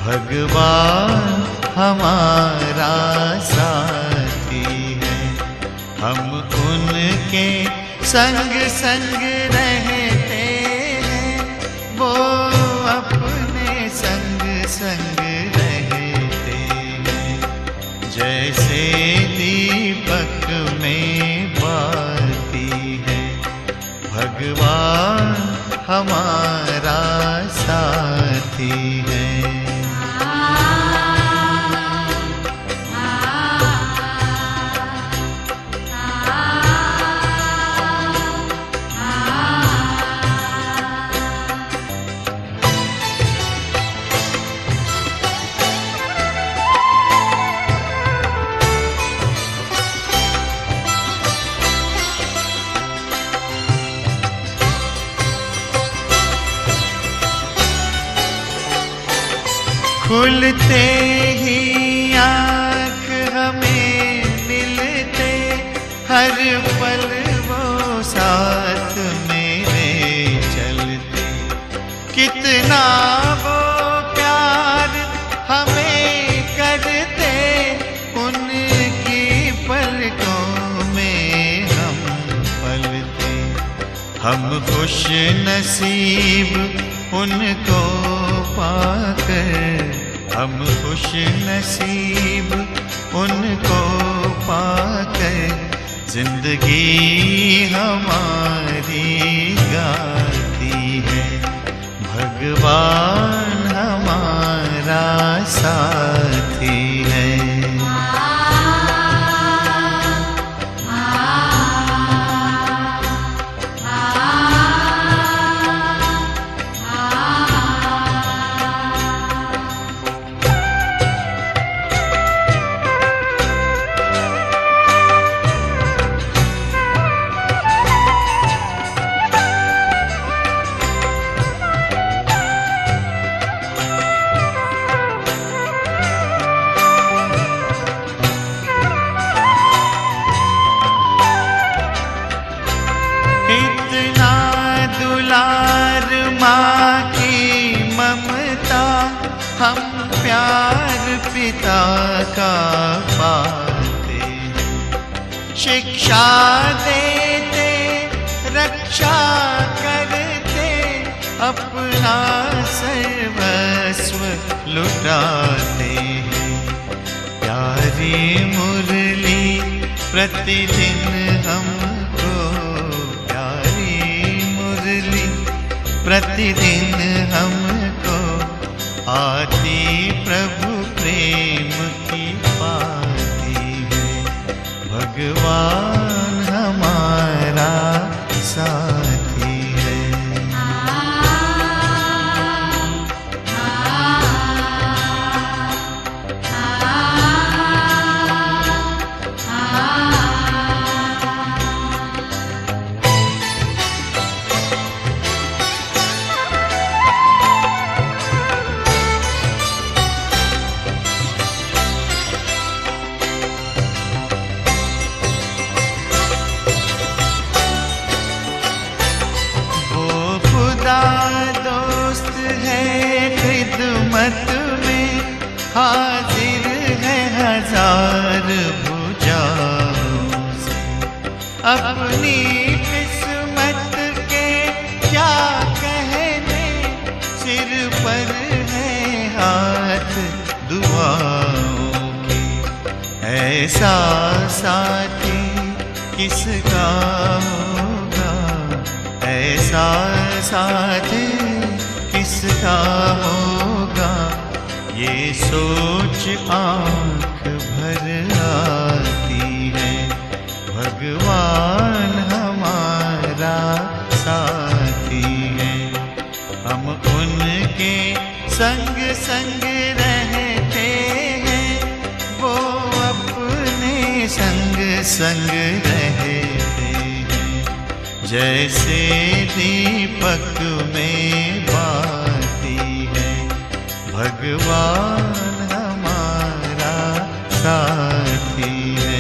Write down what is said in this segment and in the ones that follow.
भगवान हमारा साथी है, हम उनके संग संग रहते हैं, वो अपने संग संग रहते हैं। जैसे दीपक में बाती है, भगवान हमारा साथी है। खुलते ही आँख हमें मिलते, हर पल वो साथ मेरे चलते। कितना वो प्यार हमें करते, उनकी पलकों में हम पलते। हम खुश नसीब उनको पाकर, हम खुश नसीब उनको पाकर, जिंदगी हमारी गाती है। भगवान हमारा साथी है। माँ की ममता, हम प्यार पिता का पाते हैं। शिक्षा देते, रक्षा करते, अपना सर्वस्व लुटाते हैं। प्यारी मुरली प्रतिदिन हमको, प्यारी मुरली प्रतिदिन हमको आती प्रभु प्रेम की पाती है। भगवान हमारा साथी है। दोस्त है खिदमत में, हाजिर है हजार भुजाओं से। अपनी किस्मत के क्या कहने, सिर पर है हाथ दुआओं के। ऐसा साथी किसका होगा, ऐसा साथी किसका होगा, ये सोच आँख भर आती है। भगवान संग संग रहते हैं, जैसे दीपक में बाती है। भगवान हमारा साथी है।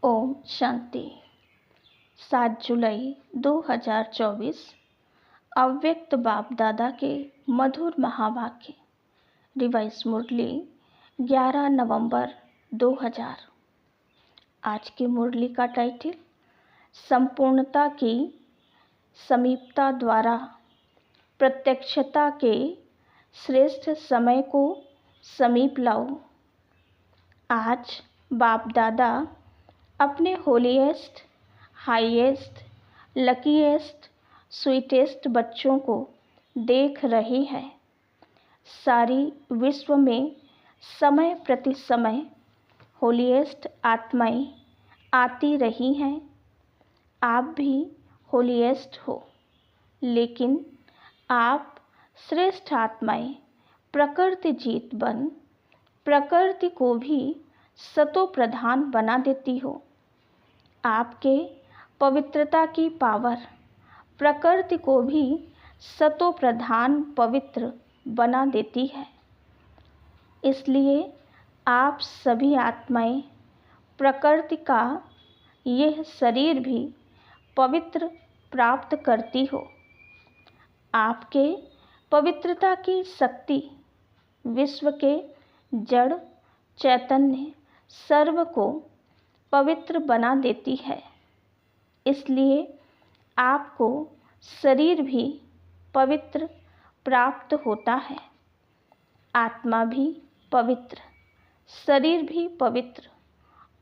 ओम शांति। 7 जुलाई 2024 अव्यक्त बाप दादा के मधुर महावाक्य। रिवाइज मुरली 11 नवंबर 2000। आज की मुरली का टाइटल संपूर्णता की समीपता द्वारा प्रत्यक्षता के श्रेष्ठ समय को समीप लाओ। आज बाप दादा अपने होलीएस्ट, हाईएस्ट, लकीएस्ट, स्वीटेस्ट बच्चों को देख रहे हैं। सारी विश्व में समय प्रति समय होलीएस्ट आत्माएं आती रही हैं। आप भी होलीएस्ट हो, लेकिन आप श्रेष्ठ आत्माएं प्रकृति जीत बन प्रकृति को भी सतो प्रधान बना देती हो। आपके पवित्रता की पावर प्रकृति को भी सतो प्रधान पवित्र बना देती है। इसलिए आप सभी आत्माएं प्रकृति का यह शरीर भी पवित्र प्राप्त करती हो। आपके पवित्रता की शक्ति विश्व के जड़ चैतन्य सर्व को पवित्र बना देती है। इसलिए आपको शरीर भी पवित्र प्राप्त होता है। आत्मा भी पवित्र, शरीर भी पवित्र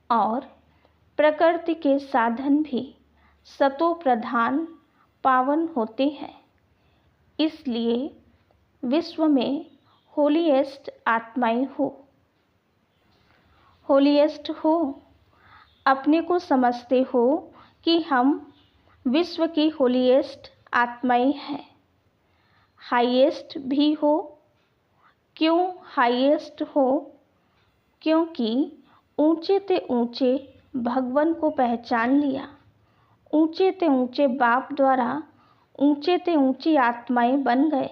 और प्रकृति के साधन भी सतो प्रधान पावन होते हैं। इसलिए विश्व में होलीएस्ट आत्माएं हो। होलीएस्ट हो, अपने को समझते हो कि हम विश्व की होलीएस्ट आत्माएं हैं। हाईएस्ट भी हो। क्यों हाईएस्ट हो? क्योंकि ऊंचे ते ऊंचे भगवान को पहचान लिया। ऊंचे ते ऊंचे बाप द्वारा ऊंचे ते ऊंची आत्माएं बन गए।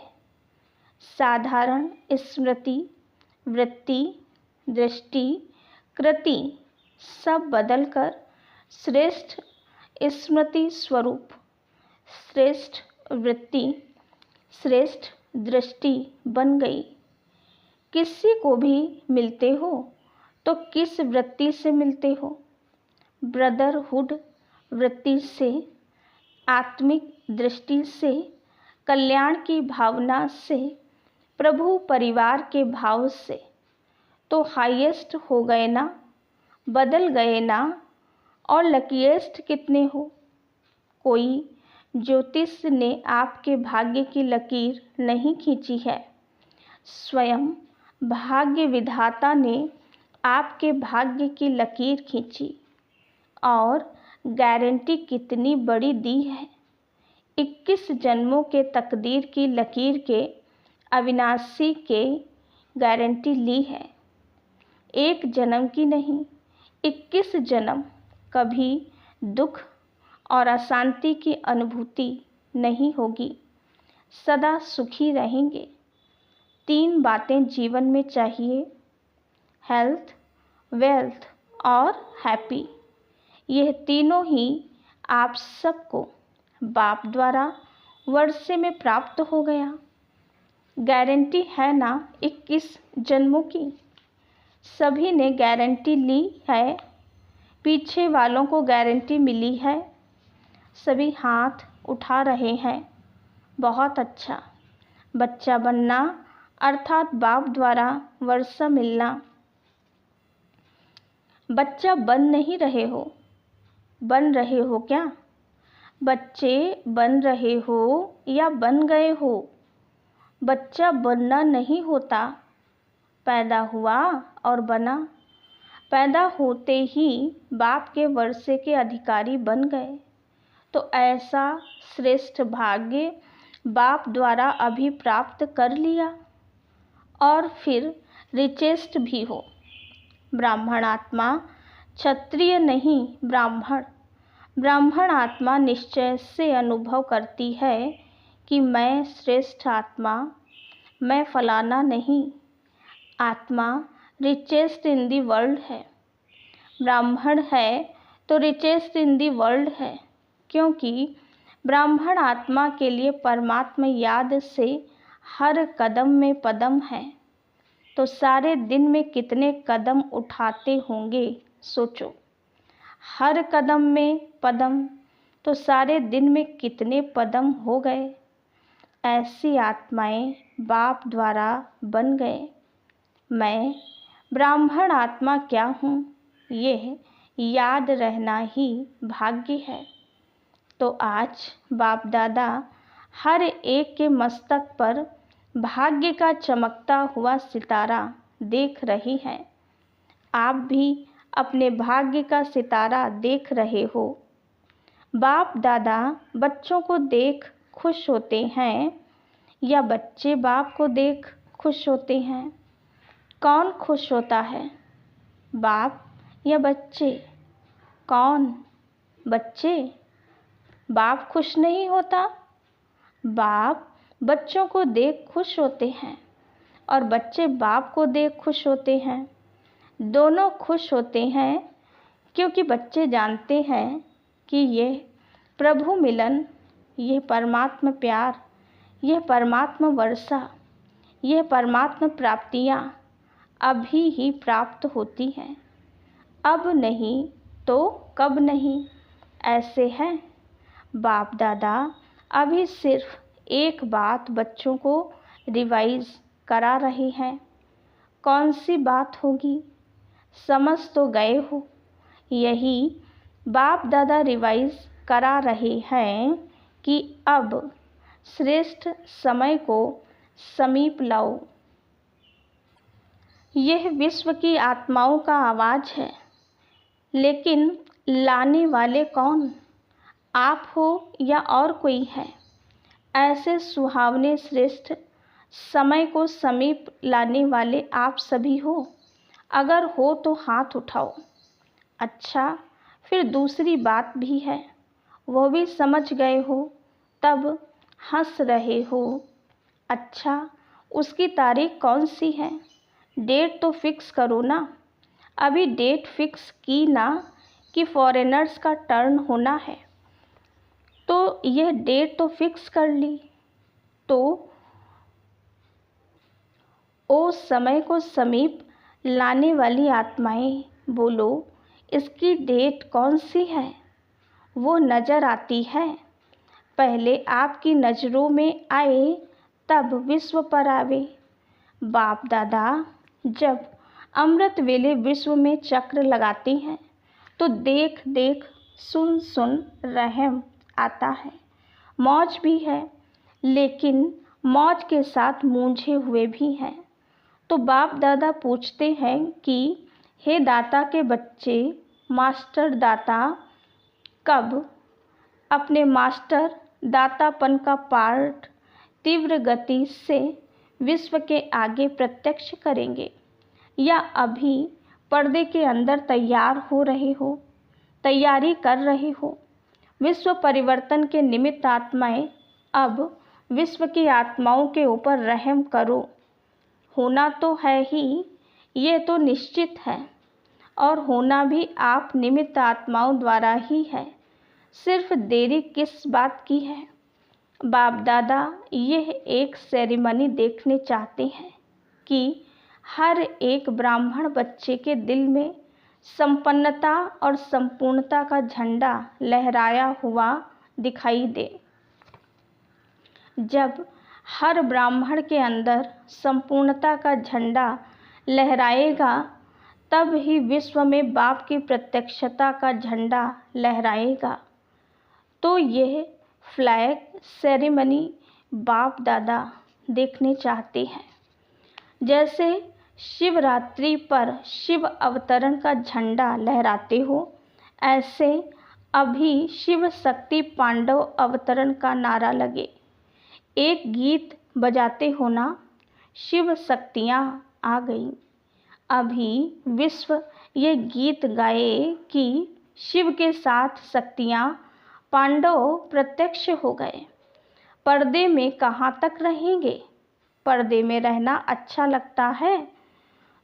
साधारण स्मृति, वृत्ति, दृष्टि, कृति सब बदलकर श्रेष्ठ स्मृति स्वरूप, श्रेष्ठ वृत्ति, श्रेष्ठ दृष्टि बन गई। किसी को भी मिलते हो तो किस वृत्ति से मिलते हो? ब्रदरहुड वृत्ति से, आत्मिक दृष्टि से, कल्याण की भावना से, प्रभु परिवार के भाव से। तो हाईएस्ट हो गए ना, बदल गए ना। और लकीएस्ट कितने हो? कोई ज्योतिष ने आपके भाग्य की लकीर नहीं खींची है। स्वयं भाग्य विधाता ने आपके भाग्य की लकीर खींची। और गारंटी कितनी बड़ी दी है। 21 जन्मों के तकदीर की लकीर के अविनाशी के गारंटी ली है। एक जन्म की नहीं, 21 जन्म। कभी दुख और अशांति की अनुभूति नहीं होगी। सदा सुखी रहेंगे। 3 बातें जीवन में चाहिए, हेल्थ, वेल्थ और हैप्पी। यह तीनों ही आप सबको बाप द्वारा वर्षे में प्राप्त हो गया। गारंटी है ना 21 जन्मों की। सभी ने गारंटी ली है। पीछे वालों को गारंटी मिली है। सभी हाथ उठा रहे हैं। बहुत अच्छा। बच्चा बनना अर्थात बाप द्वारा वर्षा मिलना। बच्चा बन नहीं रहे हो, बन रहे हो क्या? बच्चे बन रहे हो या बन गए हो? बच्चा बनना नहीं होता, पैदा हुआ और बना। पैदा होते ही बाप के वर्षे के अधिकारी बन गए। तो ऐसा श्रेष्ठ भाग्य बाप द्वारा अभी प्राप्त कर लिया और फिर रिचेस्ट भी हो। ब्राह्मण आत्मा क्षत्रिय नहीं, ब्राह्मण। ब्राह्मण आत्मा निश्चय से अनुभव करती है कि मैं श्रेष्ठ आत्मा, मैं फलाना नहीं। आत्मा रिचेस्ट इन दी वर्ल्ड है। ब्राह्मण है तो रिचेस्ट इन दी वर्ल्ड है, क्योंकि ब्राह्मण आत्मा के लिए परमात्मा याद से हर कदम में पदम है। तो सारे दिन में कितने कदम उठाते होंगे, सोचो। हर कदम में पदम, तो सारे दिन में कितने पदम हो गए। ऐसी आत्माएं बाप द्वारा बन गए। मैं ब्राह्मण आत्मा क्या हूँ, यह याद रहना ही भाग्य है। तो आज बाप दादा हर एक के मस्तक पर भाग्य का चमकता हुआ सितारा देख रही हैं। आप भी अपने भाग्य का सितारा देख रहे हो। बाप दादा बच्चों को देख खुश होते हैं या बच्चे बाप को देख खुश होते हैं? कौन खुश होता है, बाप या बच्चे? कौन? बच्चे। बाप खुश नहीं होता। बाप बच्चों को देख खुश होते हैं और बच्चे बाप को देख खुश होते हैं। दोनों खुश होते हैं क्योंकि बच्चे जानते हैं कि यह प्रभु मिलन, यह परमात्मा प्यार, यह परमात्मा वर्षा, यह परमात्मा प्राप्तियाँ अभी ही प्राप्त होती हैं। अब नहीं तो कब नहीं, ऐसे हैं। बाप दादा अभी सिर्फ एक बात बच्चों को रिवाइज करा रहे हैं। कौन सी बात होगी, समझ तो गए हो। यही बाप दादा रिवाइज करा रहे हैं कि अब श्रेष्ठ समय को समीप लाओ। यह विश्व की आत्माओं का आवाज़ है, लेकिन लाने वाले कौन, आप हो या और कोई है? ऐसे सुहावने श्रेष्ठ समय को समीप लाने वाले आप सभी हो। अगर हो तो हाथ उठाओ। अच्छा, फिर दूसरी बात भी है, वो भी समझ गए हो तब हंस रहे हो। अच्छा, उसकी तारीख कौन सी है? डेट तो फिक्स करो ना। अभी डेट फिक्स की ना कि फॉरेनर्स का टर्न होना है, तो यह डेट तो फिक्स कर ली। तो ओ समय को समीप लाने वाली आत्माएं, बोलो इसकी डेट कौन सी है? वो नज़र आती है। पहले आपकी नज़रों में आए तब विश्व पर आवे। बाप दादा जब अमृत वेले विश्व में चक्र लगाते हैं तो देख देख सुन सुन रहम आता है। मौज भी है, लेकिन मौज के साथ मूंझे हुए भी हैं। तो बाप दादा पूछते हैं कि हे दाता के बच्चे, मास्टर दाता कब अपने मास्टर दातापन का पार्ट तीव्र गति से विश्व के आगे प्रत्यक्ष करेंगे, या अभी पर्दे के अंदर तैयार हो रहे हो, तैयारी कर रहे हो? विश्व परिवर्तन के निमित्त आत्माएं, अब विश्व की आत्माओं के ऊपर रहम करो। होना तो है ही, ये तो निश्चित है, और होना भी आप निमित्त आत्माओं द्वारा ही है। सिर्फ देरी किस बात की है? बाप दादा यह एक सेरेमनी देखने चाहते हैं कि हर एक ब्राह्मण बच्चे के दिल में संपन्नता और संपूर्णता का झंडा लहराया हुआ दिखाई दे। जब हर ब्राह्मण के अंदर संपूर्णता का झंडा लहराएगा, तब ही विश्व में बाप की प्रत्यक्षता का झंडा लहराएगा। तो यह फ्लैग सेरेमनी बाप दादा देखने चाहते हैं। जैसे शिवरात्रि पर शिव अवतरण का झंडा लहराते हो, ऐसे अभी शिव शक्ति पांडव अवतरण का नारा लगे। एक गीत बजाते हो ना, शिव शक्तियाँ आ गई। अभी विश्व ये गीत गाए कि शिव के साथ शक्तियाँ पांडव प्रत्यक्ष हो गए। पर्दे में कहाँ तक रहेंगे? पर्दे में रहना अच्छा लगता है,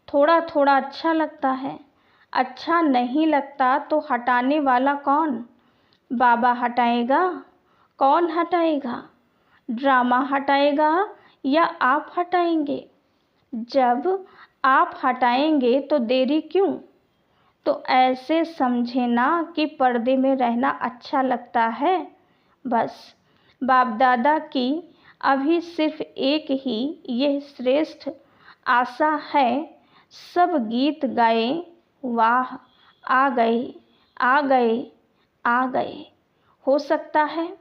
थोड़ा थोड़ा अच्छा लगता है। अच्छा नहीं लगता तो हटाने वाला कौन? बाबा हटाएगा? कौन हटाएगा? ड्रामा हटाएगा या आप हटाएंगे? जब आप हटाएंगे तो देरी क्यों? तो ऐसे समझे ना कि पर्दे में रहना अच्छा लगता है। बस बाप दादा की अभी सिर्फ एक ही यह श्रेष्ठ आशा है, सब गीत गाए, वाह आ गए आ गए आ गए। हो सकता है,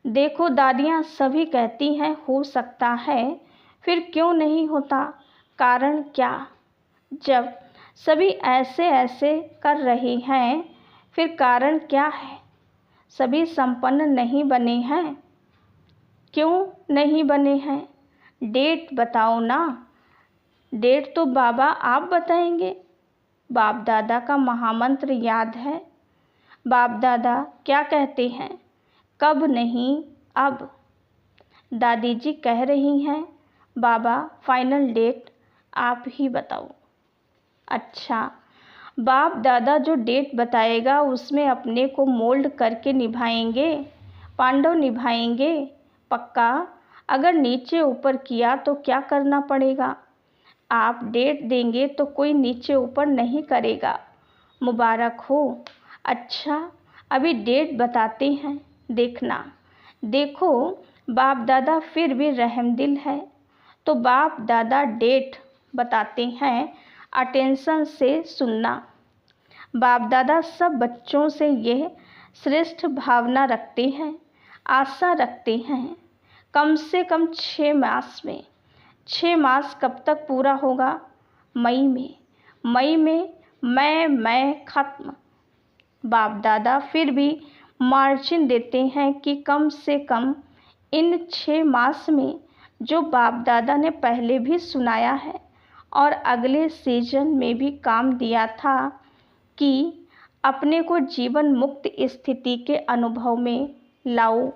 देखो दादियाँ सभी कहती हैं हो सकता है, फिर क्यों नहीं होता? कारण क्या? जब सभी ऐसे ऐसे कर रहे हैं, फिर कारण क्या है? सभी संपन्न नहीं बने हैं। क्यों नहीं बने हैं? डेट बताओ ना। डेट तो बाबा आप बताएंगे। बाप दादा का महामंत्र याद है। बाप दादा क्या कहते हैं? कब नहीं, अब। दादी जी कह रही हैं बाबा फाइनल डेट आप ही बताओ। अच्छा, बाप दादा जो डेट बताएगा उसमें अपने को मोल्ड करके निभाएंगे, पांडव निभाएंगे पक्का। अगर नीचे ऊपर किया तो क्या करना पड़ेगा? आप डेट देंगे तो कोई नीचे ऊपर नहीं करेगा। मुबारक हो। अच्छा, अभी डेट बताते हैं, देखना। देखो बाप दादा फिर भी रहमदिल है। तो बाप दादा डेट बताते हैं, अटेंशन से सुनना। बाप दादा सब बच्चों से यह श्रेष्ठ भावना रखते हैं, आशा रखते हैं। कम से कम 6 मास में। 6 मास कब तक पूरा होगा? मई में। मई में मैं खत्म। बाप दादा फिर भी मार्जिन देते हैं कि कम से कम इन 6 मास में जो बाप दादा ने पहले भी सुनाया है और अगले सीजन में भी काम दिया था कि अपने को जीवन मुक्त स्थिति के अनुभव में लाओ।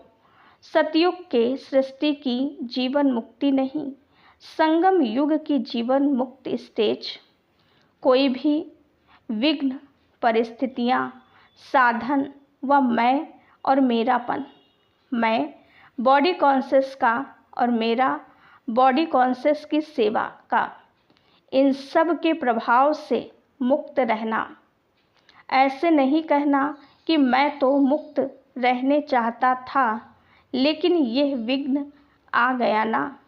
सतयुग के सृष्टि की जीवन मुक्ति नहीं, संगम युग की जीवन मुक्त स्टेज। कोई भी विघ्न, परिस्थितियाँ, साधन व मैं और मेरापन, मैं बॉडी कॉन्शियस का और मेरा बॉडी कॉन्शियस की सेवा का, इन सब के प्रभाव से मुक्त रहना। ऐसे नहीं कहना कि मैं तो मुक्त रहने चाहता था लेकिन यह विघ्न आ गया ना।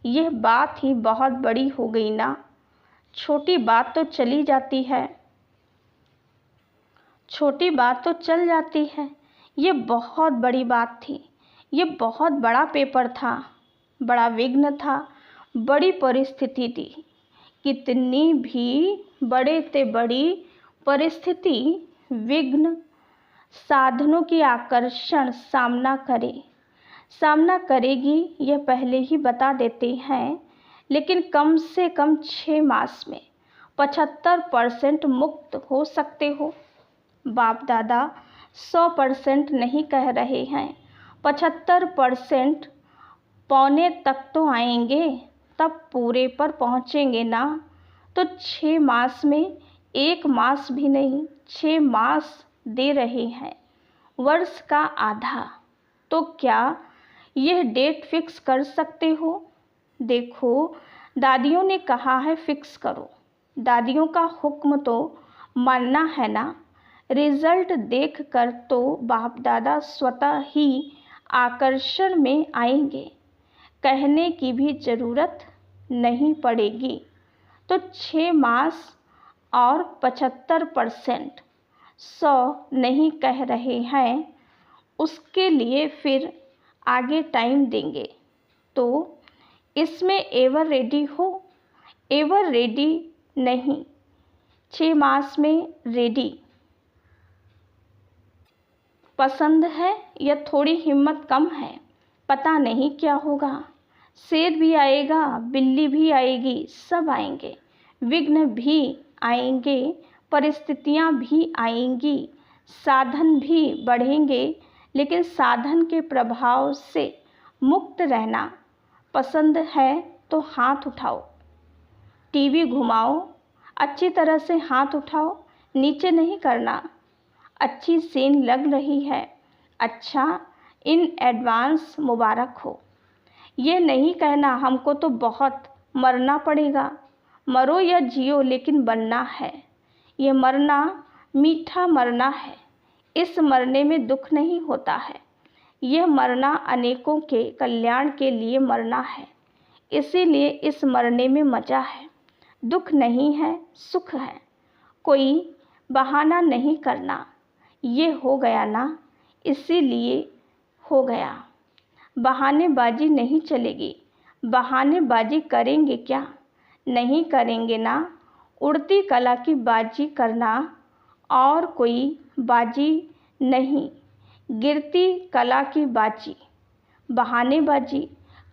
यह बात ही बहुत बड़ी हो गई ना। छोटी बात तो चली जाती है, छोटी बात तो चल जाती है। ये बहुत बड़ी बात थी, ये बहुत बड़ा पेपर था, बड़ा विघ्न था, बड़ी परिस्थिति थी। कितनी भी बड़े से बड़ी परिस्थिति, विघ्न, साधनों की आकर्षण सामना करेगी, यह पहले ही बता देते हैं। लेकिन कम से कम 6 मास में 75% मुक्त हो सकते हो। बाप दादा 100% नहीं कह रहे हैं, 75% पौने तक तो आएंगे, तब पूरे पर पहुँचेंगे ना। तो 6 मास में 1 मास भी नहीं, 6 मास दे रहे हैं, वर्ष का आधा। तो क्या यह डेट फिक्स कर सकते हो? देखो दादियों ने कहा है फिक्स करो, दादियों का हुक्म तो मानना है ना। रिजल्ट देखकर तो बाप दादा स्वतः ही आकर्षण में आएंगे। कहने की भी ज़रूरत नहीं पड़ेगी। तो 6 मास और 75% 100 नहीं कह रहे हैं, उसके लिए फिर आगे टाइम देंगे। तो इसमें एवर रेडी हो, एवर रेडी नहीं, 6 मास में रेडी। पसंद है या थोड़ी हिम्मत कम है, पता नहीं क्या होगा। शेर भी आएगा, बिल्ली भी आएगी, सब आएंगे। विघ्न भी आएंगे, परिस्थितियाँ भी आएंगी, साधन भी बढ़ेंगे, लेकिन साधन के प्रभाव से मुक्त रहना पसंद है तो हाथ उठाओ। टीवी घुमाओ, अच्छी तरह से हाथ उठाओ, नीचे नहीं करना। अच्छी सीन लग रही है, अच्छा, इन एडवांस मुबारक हो। ये नहीं कहना हमको तो बहुत मरना पड़ेगा। मरो या जियो, लेकिन बनना है। ये मरना मीठा मरना है, इस मरने में दुख नहीं होता है। यह मरना अनेकों के कल्याण के लिए मरना है, इसीलिए इस मरने में मज़ा है। दुख नहीं है, सुख है। कोई बहाना नहीं करना, ये हो गया ना, इसीलिए हो गया। बहानेबाजी नहीं चलेगी। बहानेबाजी करेंगे क्या? नहीं करेंगे ना। उड़ती कला की बाजी करना और कोई बाजी नहीं, गिरती कला की बाजी। बहानेबाजी,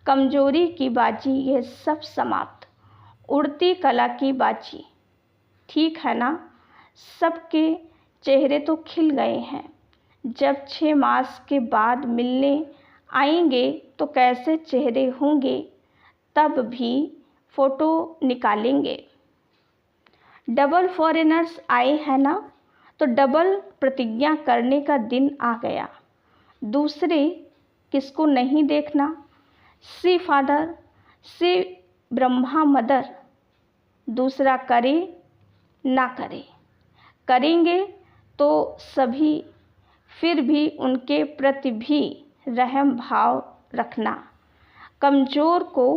कमजोरी की बाजी, ये सब समाप्त। उड़ती कला की बाजी। ठीक है ना? सबके चेहरे तो खिल गए हैं। जब 6 मास के बाद मिलने आएंगे तो कैसे चेहरे होंगे, तब भी फ़ोटो निकालेंगे। डबल फॉरेनर्स आए हैं ना, तो डबल प्रतिज्ञा करने का दिन आ गया। दूसरे किसको नहीं देखना। सी फादर, सी ब्रह्मा मदर। दूसरा करे ना करे, करेंगे तो सभी, फिर भी उनके प्रति भी रहम भाव रखना। कमज़ोर को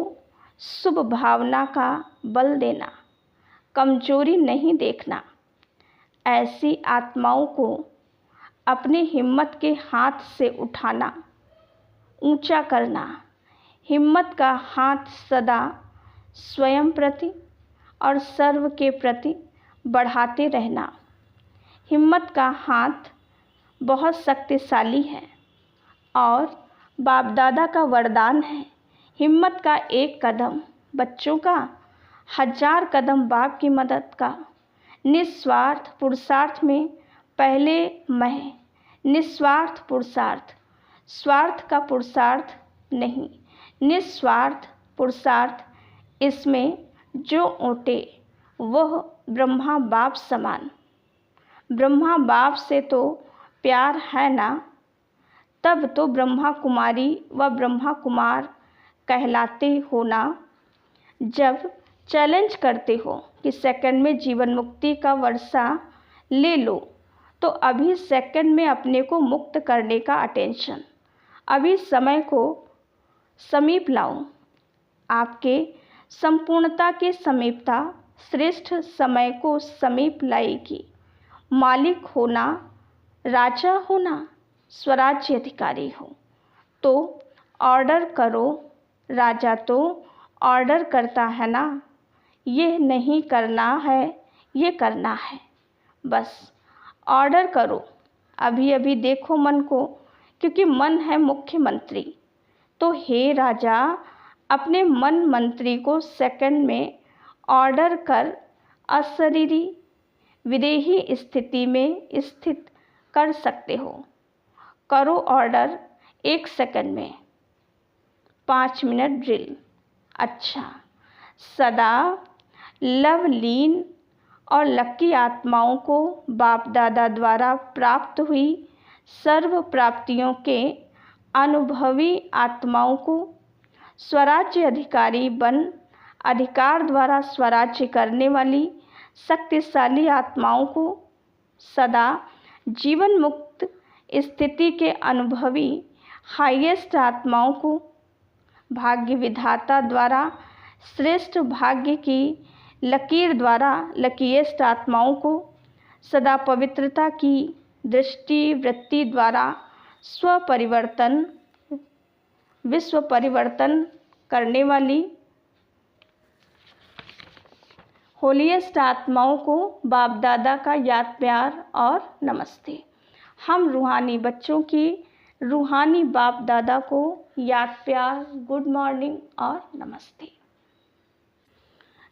शुभ भावना का बल देना, कमजोरी नहीं देखना। ऐसी आत्माओं को अपनी हिम्मत के हाथ से उठाना, ऊंचा करना। हिम्मत का हाथ सदा स्वयं प्रति और सर्व के प्रति बढ़ाते रहना। हिम्मत का हाथ बहुत शक्तिशाली है और बाप दादा का वरदान है। हिम्मत का एक कदम बच्चों का, 1000 कदम बाप की मदद का। निस्वार्थ पुरुषार्थ में पहले मैं, निस्वार्थ पुरुषार्थ, स्वार्थ का पुरुषार्थ नहीं, निस्वार्थ पुरुषार्थ। इसमें जो ओटे वह ब्रह्मा बाप समान। ब्रह्मा बाप से तो प्यार है ना, तब तो ब्रह्मा कुमारी व ब्रह्मा कुमार कहलाते हो ना। जब चैलेंज करते हो कि सेकंड में जीवन मुक्ति का वर्षा ले लो, तो अभी सेकंड में अपने को मुक्त करने का अटेंशन, अभी समय को समीप लाओ। आपके संपूर्णता के समीपता श्रेष्ठ समय को समीप लाएगी। मालिक होना, राजा होना, स्वराज्य अधिकारी हो तो ऑर्डर करो। राजा तो ऑर्डर करता है ना, ये नहीं करना है, ये करना है। बस ऑर्डर करो। अभी अभी देखो मन को, क्योंकि मन है मुख्यमंत्री। तो हे राजा, अपने मन मंत्री को सेकंड में ऑर्डर कर अशरीरी विदेही स्थिति में स्थित कर सकते हो। करो ऑर्डर 1 सेकंड में, 5 मिनट ड्रिल। अच्छा, सदा लवलीन और लकी आत्माओं को बाप दादा द्वारा प्राप्त हुई सर्व प्राप्तियों के अनुभवी आत्माओं को स्वराज्य अधिकारी बन अधिकार द्वारा स्वराज्य करने वाली शक्तिशाली आत्माओं को, सदा जीवन मुक्त स्थिति के अनुभवी हाईएस्ट आत्माओं को, भाग्य विधाता द्वारा श्रेष्ठ भाग्य की लकीर द्वारा लकीएस्ट आत्माओं को सदा पवित्रता की दृष्टि वृत्ति द्वारा स्वपरिवर्तन विश्व परिवर्तन करने वाली होलीएस्ट आत्माओं को बाप दादा का याद प्यार और नमस्ते। हम रूहानी बच्चों की रूहानी बाप दादा को याद प्यार, गुड मॉर्निंग और नमस्ते।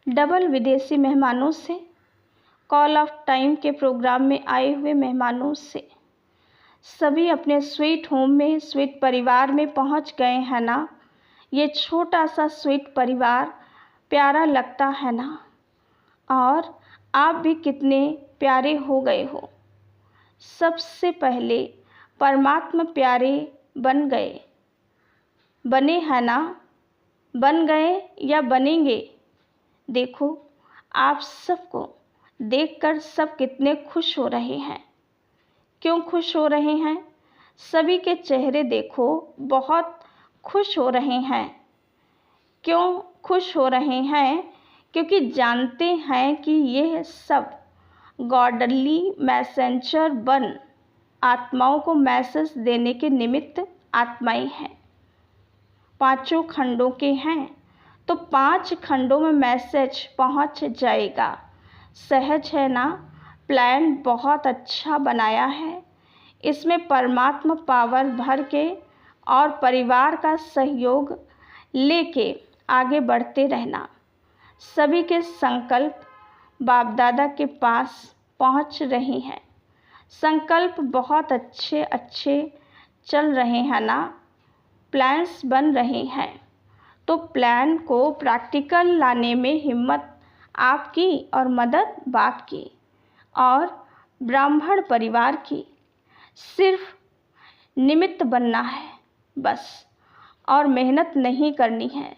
डबल विदेशी मेहमानों से, कॉल ऑफ टाइम के प्रोग्राम में आए हुए मेहमानों से, सभी अपने स्वीट होम में स्वीट परिवार में पहुंच गए हैं ना। ये छोटा सा स्वीट परिवार प्यारा लगता है ना, और आप भी कितने प्यारे हो गए हो। सबसे पहले परमात्मा प्यारे बने हैं ना, बन गए या बनेंगे। देखो आप सबको देखकर सब कितने खुश हो रहे हैं। क्यों खुश हो रहे हैं? सभी के चेहरे देखो बहुत खुश हो रहे हैं। क्यों खुश हो रहे हैं? क्योंकि जानते हैं कि यह सब गॉडली मैसेंजर बन आत्माओं को मैसेज देने के निमित्त आत्माएं हैं। पांचों खंडों के हैं तो 5 खंडों में मैसेज पहुंच जाएगा। सहज है ना, प्लान बहुत अच्छा बनाया है। इसमें परमात्मा पावर भर के और परिवार का सहयोग लेके आगे बढ़ते रहना। सभी के संकल्प बाप दादा के पास पहुंच रहे हैं। संकल्प बहुत अच्छे चल रहे हैं ना, प्लान्स बन रहे हैं। तो प्लान को प्रैक्टिकल लाने में हिम्मत आपकी और मदद बाप की और ब्राह्मण परिवार की। सिर्फ निमित्त बनना है बस, और मेहनत नहीं करनी है।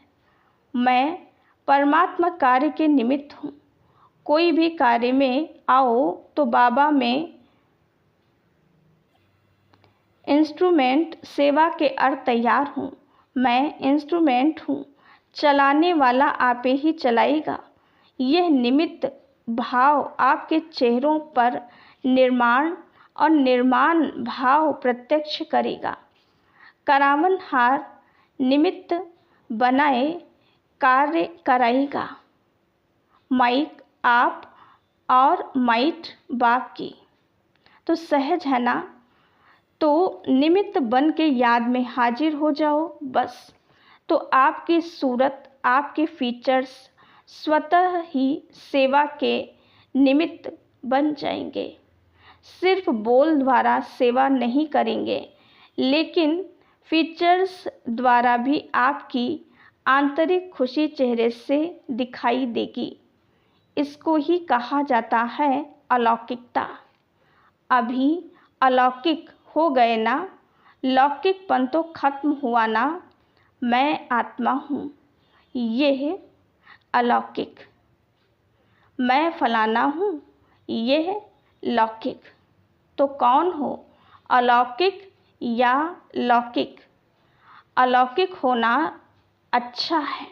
मैं परमात्मा कार्य के निमित्त हूँ। कोई भी कार्य में आओ तो बाबा में इंस्ट्रूमेंट सेवा के अर्थ तैयार हूँ। मैं इंस्ट्रूमेंट हूँ, चलाने वाला आपे ही चलाएगा। यह निमित्त भाव आपके चेहरों पर निर्माण भाव प्रत्यक्ष करेगा। करावनहार निमित्त बनाए कार्य कराएगा। माइक आप और माइट बाप की। तो सहज है ना, तो निमित्त बन के याद में हाजिर हो जाओ बस। तो आपकी सूरत, आपके फीचर्स स्वतः ही सेवा के निमित्त बन जाएंगे। सिर्फ बोल द्वारा सेवा नहीं करेंगे, लेकिन फीचर्स द्वारा भी आपकी आंतरिक खुशी चेहरे से दिखाई देगी। इसको ही कहा जाता है अलौकिकता। अभी अलौकिक हो गए ना, लौकिकपन तो खत्म हुआ ना। मैं आत्मा हूँ, यह अलौकिक। मैं फलाना हूँ, यह लौकिक। तो कौन हो, अलौकिक या लौकिक? अलौकिक होना अच्छा है।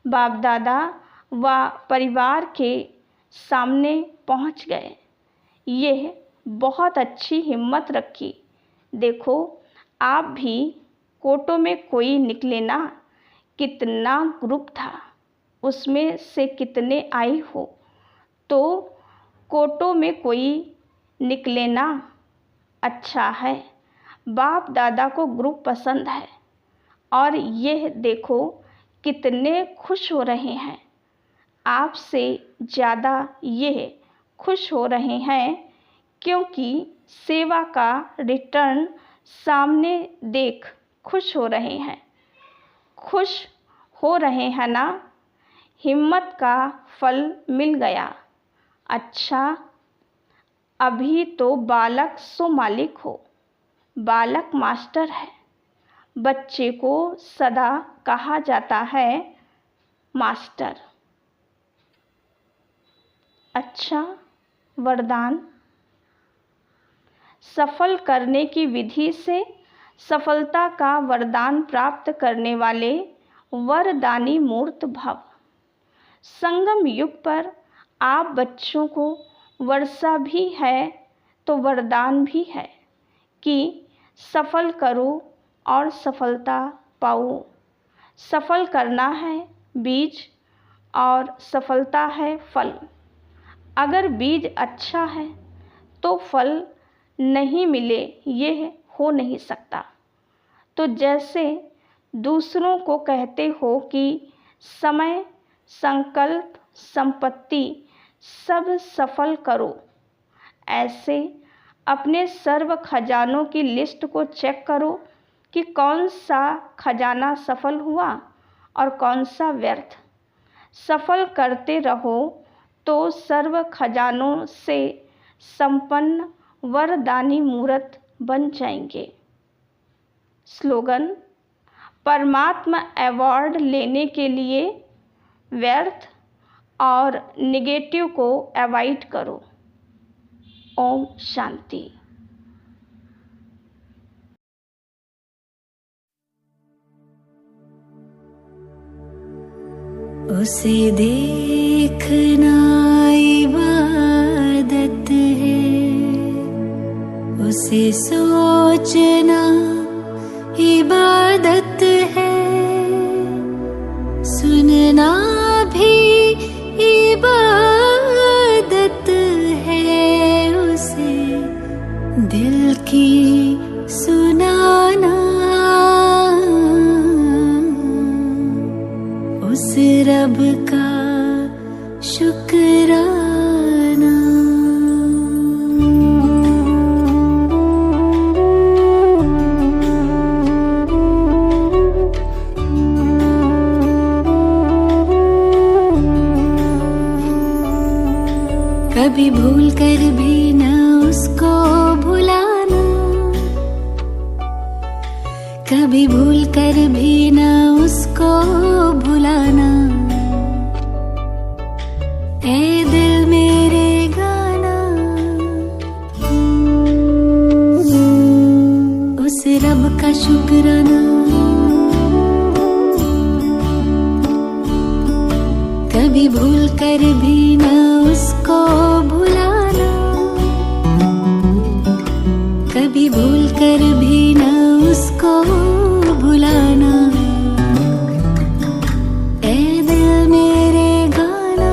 बाप दादा व परिवार के सामने पहुंच गए। यह बहुत अच्छी हिम्मत रखी। देखो आप भी कोटो में कोई निकले ना, कितना ग्रुप था, उसमें से कितने आई हो। तो कोटो में कोई निकले ना, अच्छा है। बाप दादा को ग्रुप पसंद है और यह देखो कितने खुश हो रहे हैं। आपसे ज़्यादा यह खुश हो रहे हैं क्योंकि सेवा का रिटर्न सामने देख खुश हो रहे हैं। खुश हो रहे हैं ना, हिम्मत का फल मिल गया। अच्छा, अभी तो बालक सो मालिक हो, बालक मास्टर है। बच्चे को सदा कहा जाता है मास्टर। अच्छा, वरदान। सफल करने की विधि से सफलता का वरदान प्राप्त करने वाले वरदानी मूर्त भव। संगम युग पर आप बच्चों को वर्षा भी है तो वरदान भी है कि सफल करो और सफलता पाओ। सफल करना है बीज और सफलता है फल। अगर बीज अच्छा है तो फल नहीं मिले यह हो नहीं सकता। तो जैसे दूसरों को कहते हो कि समय, संकल्प, संपत्ति सब सफल करो, ऐसे अपने सर्व खजानों की लिस्ट को चेक करो कि कौन सा खजाना सफल हुआ और कौन सा व्यर्थ। सफल करते रहो तो सर्व खजानों से संपन्न वरदानी मूर्त बन जाएंगे। स्लोगन: परमात्मा अवार्ड लेने के लिए व्यर्थ और नेगेटिव को अवॉइड करो। ओम शांति। उसे देखना इबादत है, उसे सोचना इबादत है, सुनना भी इबादत है, उसे दिल की सुनाना, उस रब का शुक्राना। कभी भूल कर भी न उसको भुलाना, कभी भूल कर भी न उसको भुलाना। ए दिल मेरे गाना, उस रब का शुक्राना। कभी भूल कर भी न उसको भुलाना, कभी भूल कर भी न उसको भुलाना। ए दिल मेरे गाना,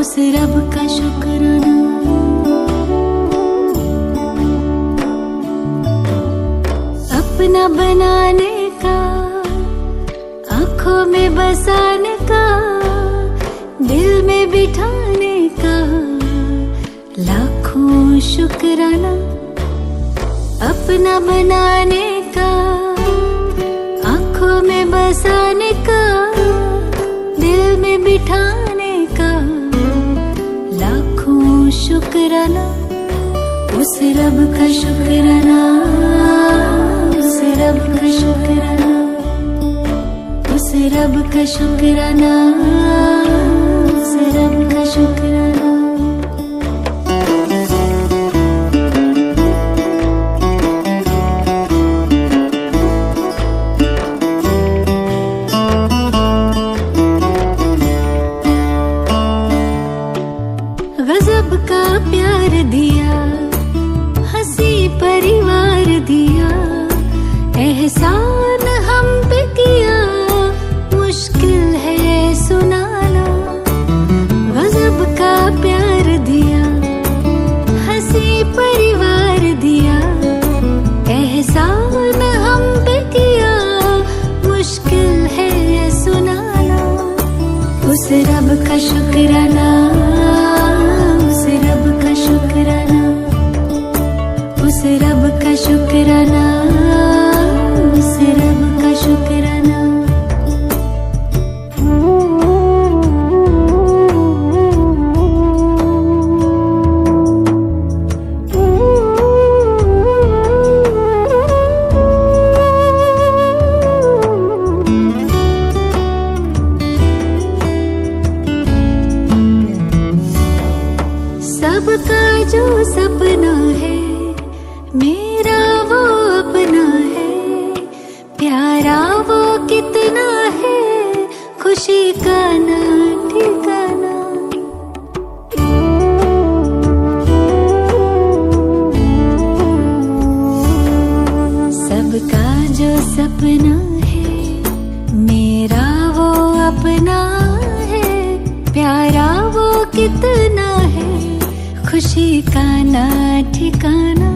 उस रब का शुक्राना। अपना बनाने का, आँखों में बसाने का, दिल में बिठाने का लाखों शुक्राना। अपना बनाने का, आँखों में बसाने का, दिल में बिठाने का लाखों शुक्राना। उस रब का शुक्राना, उस रब का शुक्राना, उस रब का शुक्राना, उस रब का शुक्राना। गजब का प्यार दिया, हंसी परिवार दिया, एहसान हम पे किया, मुश्किल है सुनाना। गजब का प्यार दिया, हंसी परिवार दिया, एहसान हम पे किया, मुश्किल है सुनाना। उस रब का शुक्राना, उस रब का शुक्राना, उस रब का शुक्राना, उस रब का शुक्राना। सबका जो सपना है मेरा वो अपना खुशी का ना ठिकाना। सबका जो सपना है मेरा वो अपना है, प्यारा वो कितना है, खुशी का ना ठिकाना।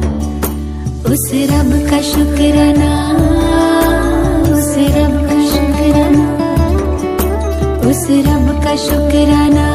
उस रब का शुक्राना, उस रब का शुक्राना, उस रब का शुक्राना।